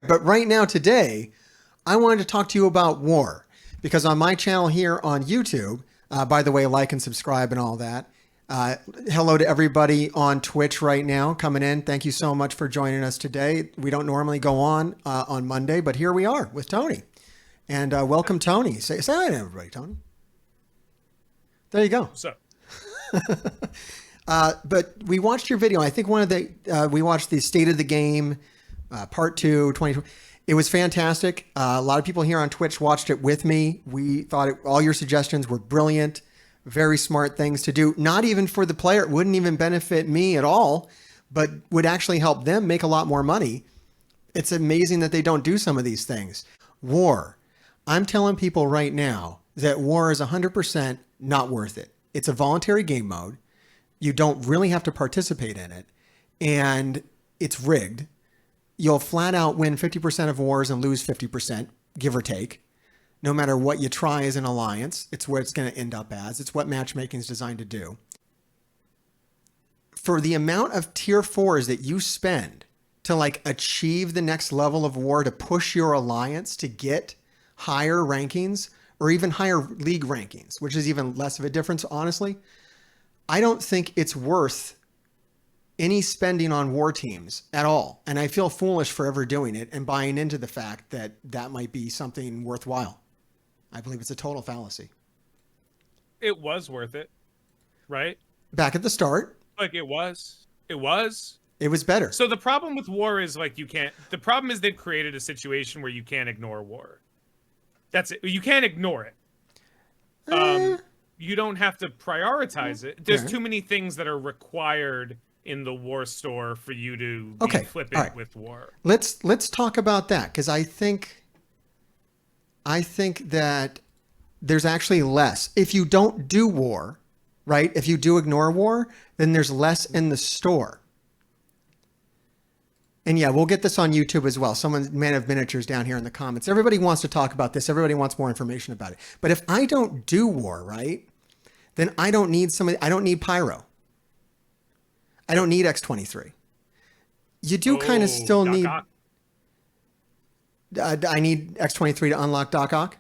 But right now, today, I wanted to talk to you about war because on my channel here on YouTube, by the way, like and subscribe and all that. Hello to everybody on Twitch right now coming in. Thank you so much for joining us today. We don't normally go on Monday, but here we are with Tony. And welcome, Tony. Say hi to everybody, Tony. There you go. So, but we watched your video. I think we watched the State of the Game, Part 2, 2020. It was fantastic. A lot of people here on Twitch watched it with me. We thought all your suggestions were brilliant, very smart things to do. Not even for the player. It wouldn't even benefit me at all, but would actually help them make a lot more money. It's amazing that they don't do some of these things. War. I'm telling people right now that war is 100% not worth it. It's a voluntary game mode. You don't really have to participate in it. And it's rigged. You'll flat out win 50% of wars and lose 50%, give or take. No matter what you try as an alliance, it's where it's going to end up as. It's what matchmaking is designed to do. For the amount of tier 4s that you spend to like achieve the next level of war, to push your alliance to get higher rankings or even higher league rankings, which is even less of a difference, honestly, I don't think it's worth any spending on war teams at all. And I feel foolish for ever doing it and buying into the fact that that might be something worthwhile. I believe it's a total fallacy. it was worth it, right? Back at the start, Like it was. It was. it was better. So the problem with war is like the problem is they've created a situation where you can't ignore war. That's it. You can't ignore it. You don't have to prioritize it. There's too many things that are required in the war store for you to be flippant with war. Let's talk about that, because I think that there's actually less. If you don't do war, right? If you do ignore war, then there's less in the store. And yeah, we'll get this on YouTube as well. Someone, Man of Miniatures down here in the comments. Everybody wants to talk about this. Everybody wants more information about it. But if I don't do war, right, then I don't need I don't need Pyro. I don't need X-23. You do kind of still need... I need X-23 to unlock Doc Ock?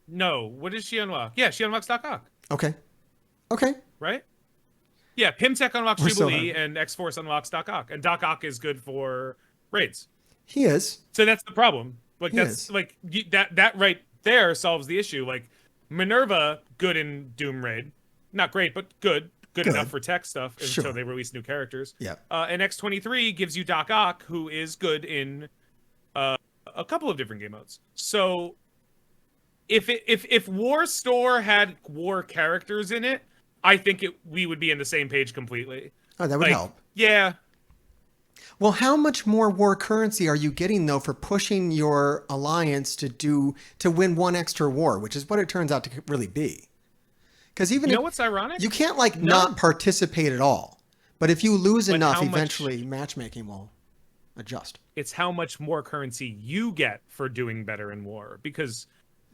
No. What does she unlock? Yeah, she unlocks Doc Ock. Okay. Right? Yeah, Pimtech unlocks We're so Jubilee and X-Force unlocks Doc Ock. And Doc Ock is good for raids. He is. So that's the problem. Like He that's is. like that right there solves the issue. Like Minerva, good in Doom Raid. Not great, but good enough for tech stuff until they release new characters. Yeah. And X-23 gives you Doc Ock, who is good in a couple of different game modes. So if War Store had war characters in it, I think we would be in the same page completely. Oh, that would help. Yeah. Well, how much more war currency are you getting though for pushing your alliance to win one extra war, which is what it turns out to really be? Because even you know what's ironic? You can't not participate at all. But if you lose enough, eventually matchmaking will adjust. It's how much more currency you get for doing better in war. Because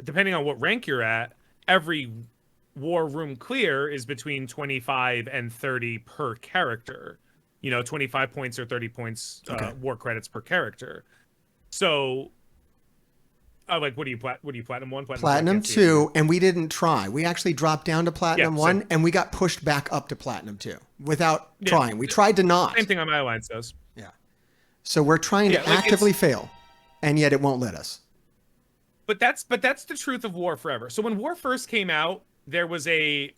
depending on what rank you're at, every war room clear is between 25 and 30 per character. 25 points or 30 points war credits per character. So what do you platinum 1, platinum 2, and we didn't try. We actually dropped down to platinum 1 and we got pushed back up to platinum 2 without trying. We tried to not. Same thing on my alliance does. Yeah. So we're trying to actively fail, and yet it won't let us. But that's the truth of war forever. So when war first came out, there was a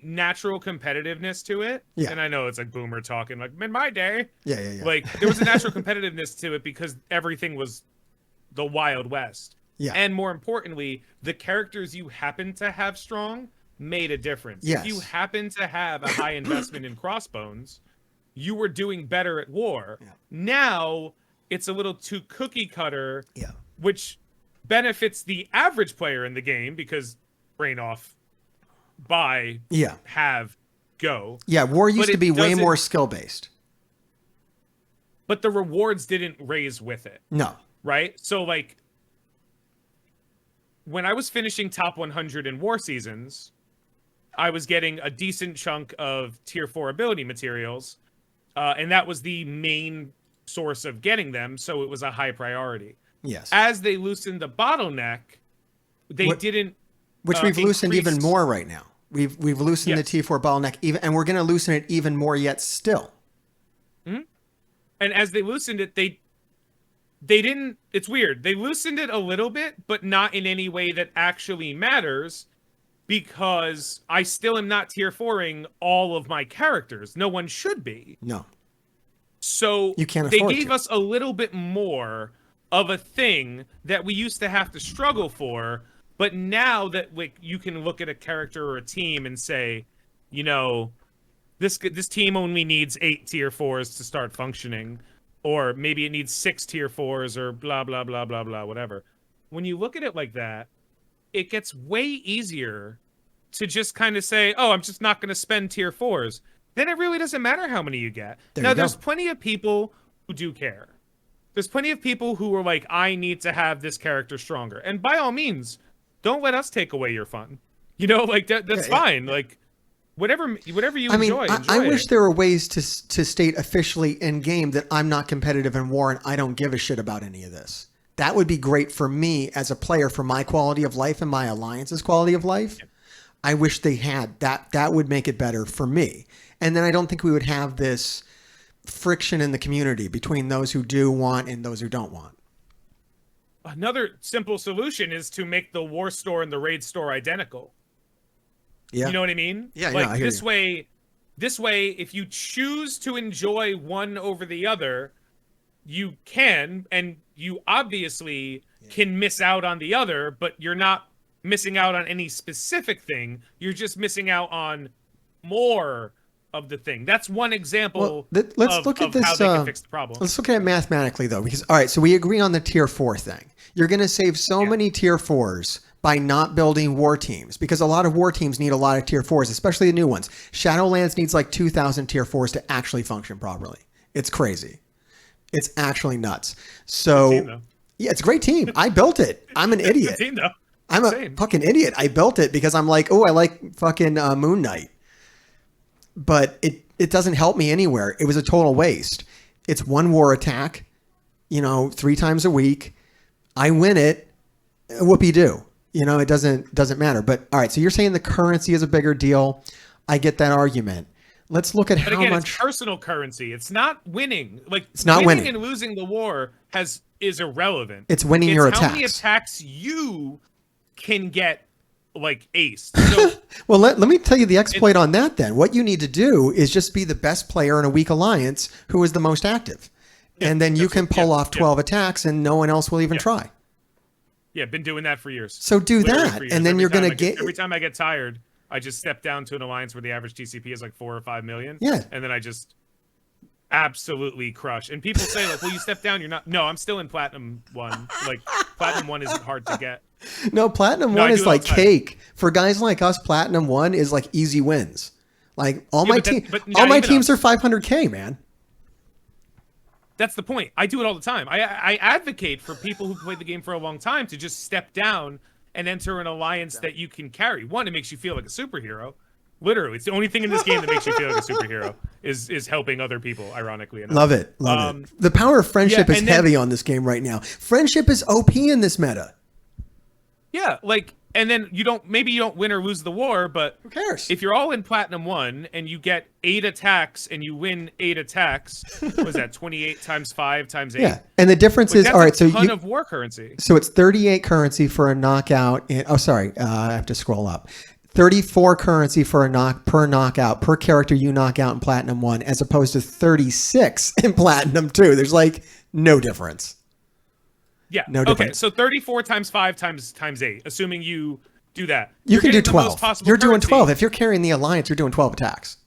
natural competitiveness to it. Yeah. And I know it's like boomer talking, like in my day. Yeah. Like there was a natural competitiveness to it because everything was the Wild West. Yeah. And more importantly, the characters you happen to have strong made a difference. Yes. If you happen to have a high investment in Crossbones, you were doing better at war. Yeah. Now it's a little too cookie cutter, Yeah. which benefits the average player in the game because brain off, buy, have, go. Yeah, war used to be way more skill based. But the rewards didn't raise with it. No. Right? So like when I was finishing top 100 in war seasons, I was getting a decent chunk of tier 4 ability materials. and that was the main source of getting them, so it was a high priority. Yes. As they loosened the bottleneck, they didn't. Which we've loosened even more right now. We've loosened the T4 bottleneck even, and we're going to loosen it even more yet still. Mm-hmm. And as they loosened it, they didn't. It's weird. They loosened it a little bit, but not in any way that actually matters, because I still am not tier 4ing all of my characters. No one should be. No. So you can't they afford gave to. us a little bit more of a thing that we used to have to struggle for. But now that like you can look at a character or a team and say, you know, this team only needs 8 tier 4s to start functioning, or maybe it needs 6 tier 4s, or blah blah blah blah blah, whatever. When you look at it like that, it gets way easier to just kind of say, oh, I'm just not going to spend tier 4s. Then it really doesn't matter how many you get. There's plenty of people who do care. There's plenty of people who are like, I need to have this character stronger. And by all means, don't let us take away your fun. You know, like that's fine. Like whatever you enjoy. I wish there were ways to state officially in game that I'm not competitive in war and I don't give a shit about any of this. That would be great for me as a player, for my quality of life and my alliance's quality of life. Yeah. I wish they had that. That would make it better for me. And then I don't think we would have this friction in the community between those who do want and those who don't want. Another simple solution is to make the war store and the raid store identical. Yeah. You know what I mean? Yeah. Like I hear you. This way, if you choose to enjoy one over the other, you can, and you obviously can miss out on the other, but you're not missing out on any specific thing. You're just missing out on more of the thing. That's one example. Well, let's look at this. How they can fix the problem. Let's look at it mathematically, though, because all right, so we agree on the tier 4 thing. You're going to save so many tier 4s by not building war teams, because a lot of war teams need a lot of tier 4s, especially the new ones. Shadowlands needs like 2,000 tier 4s to actually function properly. It's crazy. It's actually nuts. So yeah, it's a great team. I built it. I'm an idiot. Team, though. I'm a fucking idiot. I built it because I'm like, oh, I like fucking Moon Knight. But it doesn't help me anywhere. It was a total waste. It's one war attack, 3 times a week. I win it. Whoopee-doo. It doesn't matter. But all right, so you're saying the currency is a bigger deal. I get that argument. Let's look at how much it's personal currency. It's not winning. Like it's not winning and losing the war is irrelevant. It's winning your attacks. How many attacks you can get like aced. So well, let me tell you the exploit on that then. What you need to do is just be the best player in a weak alliance who is the most active. And then you can pull off 12 attacks and no one else will even try. Yeah, been doing that for years. So do that. And then you're going to get... Every time I get tired, I just step down to an alliance where the average TCP is like 4 or 5 million. Yeah. And then I just absolutely crush. And people say like, well, you step down, you're not... No, I'm still in Platinum 1. Like, Platinum 1 isn't hard to get. No, Platinum 1 is like cake. For guys like us, Platinum 1 is like easy wins. Like all my teams are 500K, man. That's the point. I do it all the time. I advocate for people who played the game for a long time to just step down and enter an alliance that you can carry. One, it makes you feel like a superhero. Literally, it's the only thing in this game that makes you feel like a superhero is helping other people, ironically enough. Love it. The power of friendship is heavy on this game right now. Friendship is OP in this meta. Yeah, like, and then maybe you don't win or lose the war, but who cares? If you're all in Platinum 1 and you get 8 attacks and you win 8 attacks, what is that, 28 times 5 times 8? Yeah, and the difference is, all right, so that's a ton of war currency. So it's 38 currency for a knockout. I have to scroll up. 34 currency for per knockout, per character you knock out in Platinum 1, as opposed to 36 in Platinum 2. There's like no difference. Yeah. No difference. Okay, so 34 times 5 times 8, assuming you do that. You can do 12. You're doing 12. If you're carrying the alliance, you're doing 12 attacks.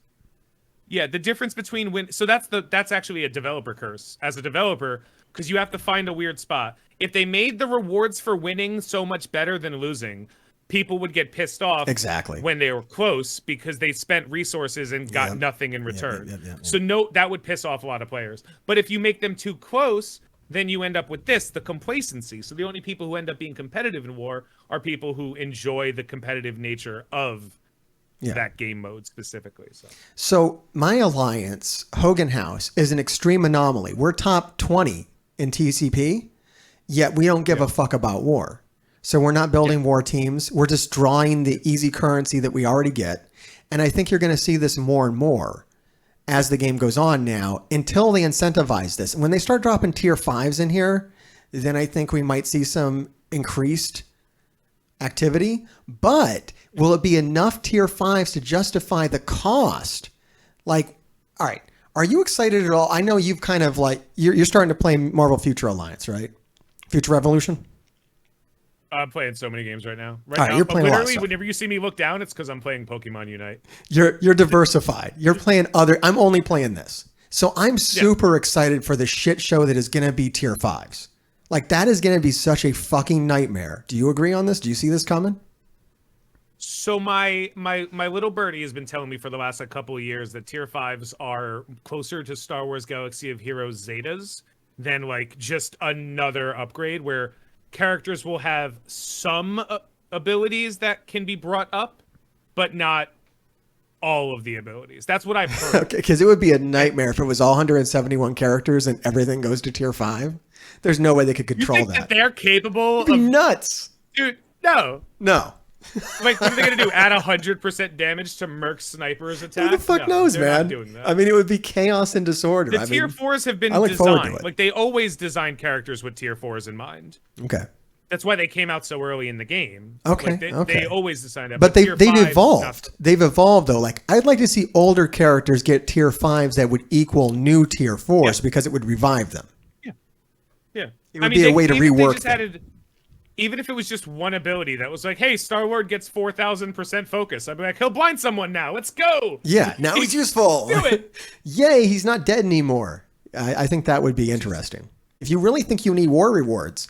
Yeah, the difference between so that's actually a developer curse as a developer, because you have to find a weird spot. If they made the rewards for winning so much better than losing, people would get pissed off when they were close because they spent resources and got nothing in return. So that would piss off a lot of players. But if you make them too close, then you end up with the complacency. So the only people who end up being competitive in war are people who enjoy the competitive nature of that game mode specifically. So my alliance, Hogan House, is an extreme anomaly. We're top 20 in TCP, yet we don't give a fuck about war. So we're not building war teams. We're just drawing the easy currency that we already get. And I think you're going to see this more and more as the game goes on now until they incentivize this. And when they start dropping tier 5s in here, then I think we might see some increased activity. But will it be enough tier 5s to justify the cost? Like, all right, are you excited at all? I know you've kind of like, you're starting to play Marvel Future Alliance, right? Future Revolution? I'm playing so many games right now. All right, you're playing literally, a lot of whenever you see me look down, it's because I'm playing Pokemon Unite. You're diversified. You're playing other. I'm only playing this. So I'm super excited for the shit show that is going to be tier 5s. Like, that is going to be such a fucking nightmare. Do you agree on this? Do you see this coming? So my little birdie has been telling me for the last couple of years that tier 5s are closer to Star Wars Galaxy of Heroes Zetas than like just another upgrade where characters will have some abilities that can be brought up, but not all of the abilities. That's what I've heard. Okay, because it would be a nightmare if it was all 171 characters and everything goes to tier 5. There's no way they could control that. They're capable It'd be nuts. Dude, no. Like, what are they going to do? Add 100% damage to Merc Sniper's attack? Who the fuck knows, man? Not doing that. I mean, it would be chaos and disorder. The tier 4s have been designed. Like, they always design characters with tier 4s in mind. Okay. That's why they came out so early in the game. Okay. Like, they always designed that. But they've evolved. They've evolved, though. Like, I'd like to see older characters get tier 5s that would equal new tier 4s because it would revive them. Yeah. It would be a way to rework them. Even if it was just one ability that was like, hey, Star-Lord gets 4,000% focus. I'd be like, he'll blind someone now. Let's go. Yeah, now he's useful. Do it. Yay, he's not dead anymore. I think that would be interesting. If you really think you need war rewards,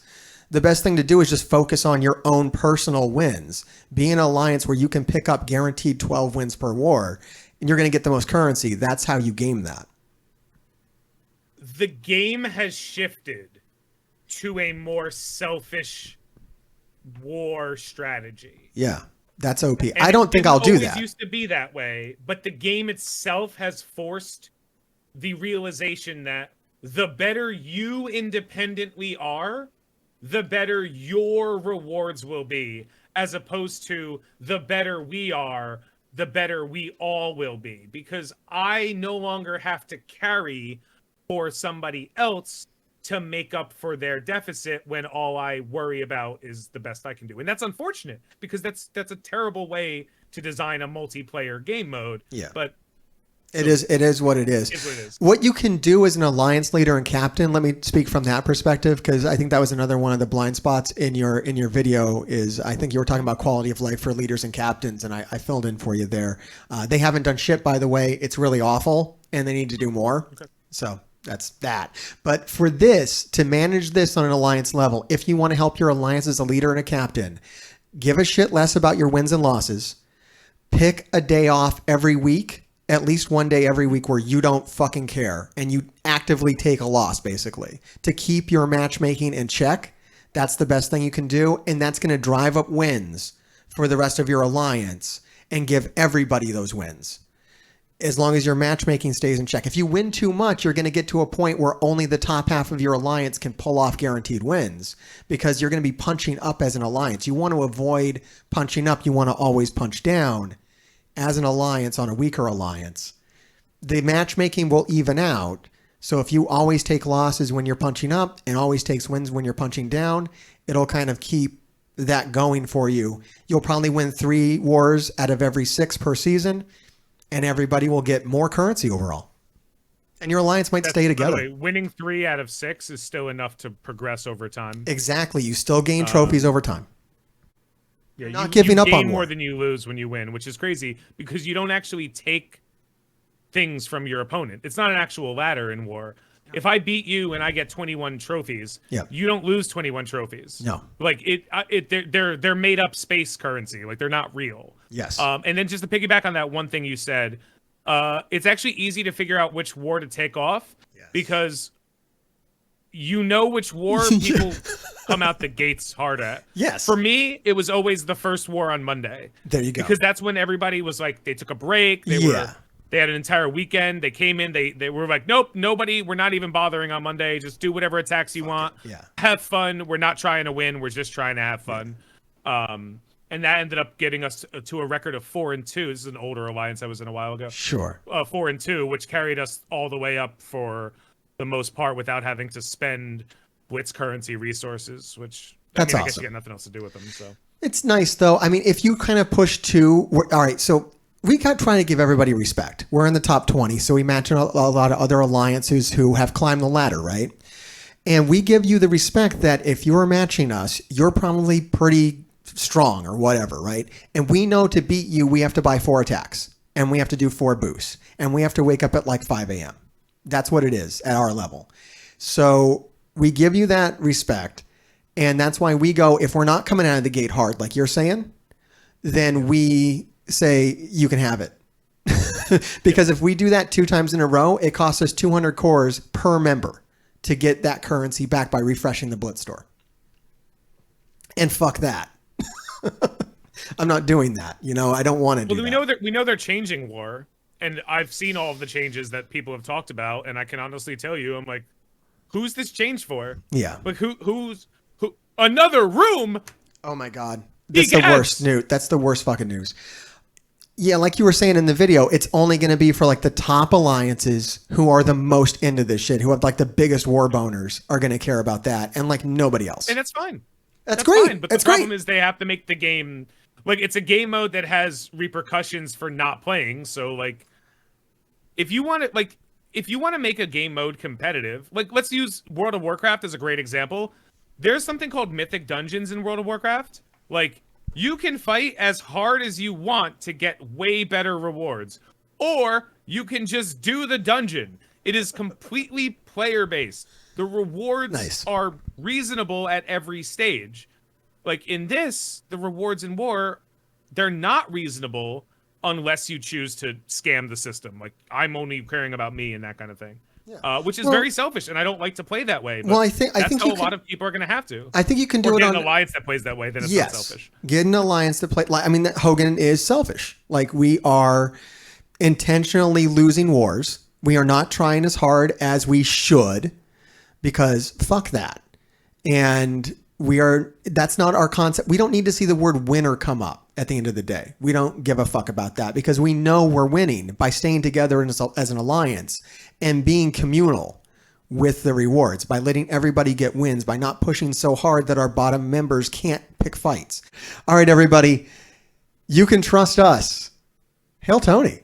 the best thing to do is just focus on your own personal wins. Be an alliance where you can pick up guaranteed 12 wins per war, and you're going to get the most currency. That's how you game that. The game has shifted to a more selfish war strategy. Yeah, that's OP. And I don't think I'll do that. It used to be that way, but the game itself has forced the realization that the better you independently are, the better your rewards will be, as opposed to the better we are, the better we all will be. Because I no longer have to carry for somebody else to make up for their deficit when all I worry about is the best I can do. And that's unfortunate because that's a terrible way to design a multiplayer game mode. Yeah. But it is what it is. What you can do as an alliance leader and captain, let me speak from that perspective, because I think that was another one of the blind spots in your video is I think you were talking about quality of life for leaders and captains, and I filled in for you there. They haven't done shit, by the way. It's really awful, and they need to do more. Okay. So that's that. But for this, to manage this on an alliance level, if you want to help your alliance as a leader and a captain, give a shit less about your wins and losses. Pick a day off every week, at least one day every week where you don't fucking care and you actively take a loss, basically, to keep your matchmaking in check. That's the best thing you can do. And that's going to drive up wins for the rest of your alliance and give everybody those wins. As long as your matchmaking stays in check. If you win too much, you're going to get to a point where only the top half of your alliance can pull off guaranteed wins because you're going to be punching up as an alliance. You want to avoid punching up. You want to always punch down as an alliance on a weaker alliance. The matchmaking will even out. So if you always take losses when you're punching up and always takes wins when you're punching down, it'll kind of keep that going for you. You'll probably win 3 wars out of every 6 per season. And everybody will get more currency overall. And your alliance might stay together. By the way, winning 3 out of 6 is still enough to progress over time. Exactly. You still gain trophies over time. Yeah, not giving up on more than you lose when you win, which is crazy because you don't actually take things from your opponent. It's not an actual ladder in war. If I beat you and I get 21 trophies, you don't lose 21 trophies. No. Like they're made up space currency. Like they're not real. Yes. And then just to piggyback on that one thing you said, it's actually easy to figure out which war to take off because you know which war people come out the gates hard at. Yes. For me, it was always the first war on Monday. There you go. Because that's when everybody was like, they took a break. They had an entire weekend. They came in. They were like, nope, nobody. We're not even bothering on Monday. Just do whatever attacks you want. Yeah. Have fun. We're not trying to win. We're just trying to have fun. Yeah. And that ended up getting us to a record of 4-2. This is an older alliance I was in a while ago. Sure. 4-2, which carried us all the way up for the most part without having to spend Blitz currency resources, which that's I awesome. guess you got nothing else to do with them. So it's nice though. I mean, if you kind of push all right, so we got trying to give everybody respect. We're in the top 20, so we match a lot of other alliances who have climbed the ladder, right? And we give you the respect that if you're matching us, you're probably pretty strong or whatever, right? And we know to beat you, we have to buy 4 attacks and we have to do 4 boosts and we have to wake up at like 5 a.m. That's what it is at our level. So we give you that respect. And that's why we go, if we're not coming out of the gate hard, like you're saying, then we say you can have it. Because if we do that 2 times in a row, it costs us 200 cores per member to get that currency back by refreshing the Blitz store. And fuck that. I'm not doing that. You know, I don't want to do that. We know they're changing war, and I've seen all of the changes that people have talked about, and I can honestly tell you, I'm like, who's this change for? Yeah. Like who another room? Oh my God. That's the worst news. That's the worst fucking news. Yeah, like you were saying in the video, it's only going to be for like the top alliances who are the most into this shit, who have like the biggest war boners are going to care about that, and like nobody else. And that's fine. That's great. Fine, but the problem is they have to make the game like it's a game mode that has repercussions for not playing. So like, if you want to make a game mode competitive, like let's use World of Warcraft as a great example. There's something called Mythic Dungeons in World of Warcraft. Like you can fight as hard as you want to get way better rewards, or you can just do the dungeon. It is completely player based. The rewards are reasonable at every stage. Like in this, the rewards in war, they're not reasonable unless you choose to scam the system. Like I'm only caring about me and that kind of thing, which is very selfish. And I don't like to play that way. But I think how a lot of people are going to have to. I think you can do it on an alliance that plays that way. Then it's not selfish. Get an alliance that play. Like I mean, Hogan is selfish. Like we are intentionally losing wars. We are not trying as hard as we should. Because fuck that. And that's not our concept. We don't need to see the word winner come up at the end of the day. We don't give a fuck about that because we know we're winning by staying together as an alliance and being communal with the rewards, by letting everybody get wins, by not pushing so hard that our bottom members can't pick fights. All right, everybody, you can trust us. Hail Tony.